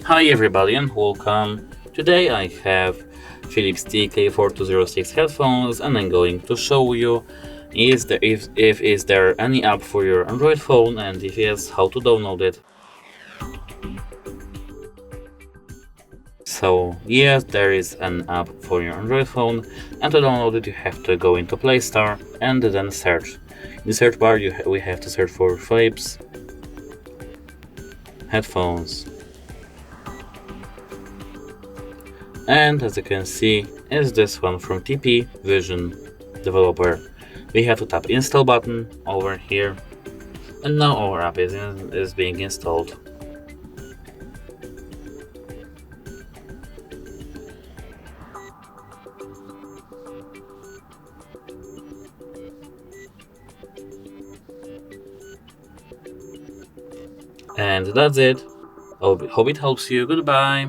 Hi everybody and welcome. Today I have Philips TK4206 headphones and I'm going to show you if is there any app for your Android phone, and if yes, how to download it. So yes, there is an app for your Android phone, and to download it you have to go into Play Store and then search. In the search bar we have to search for Philips headphones. And as you can see, is this one from TP Vision developer. We have to tap install button over here, and now our app is being installed. And that's it. Hope it helps you. Goodbye.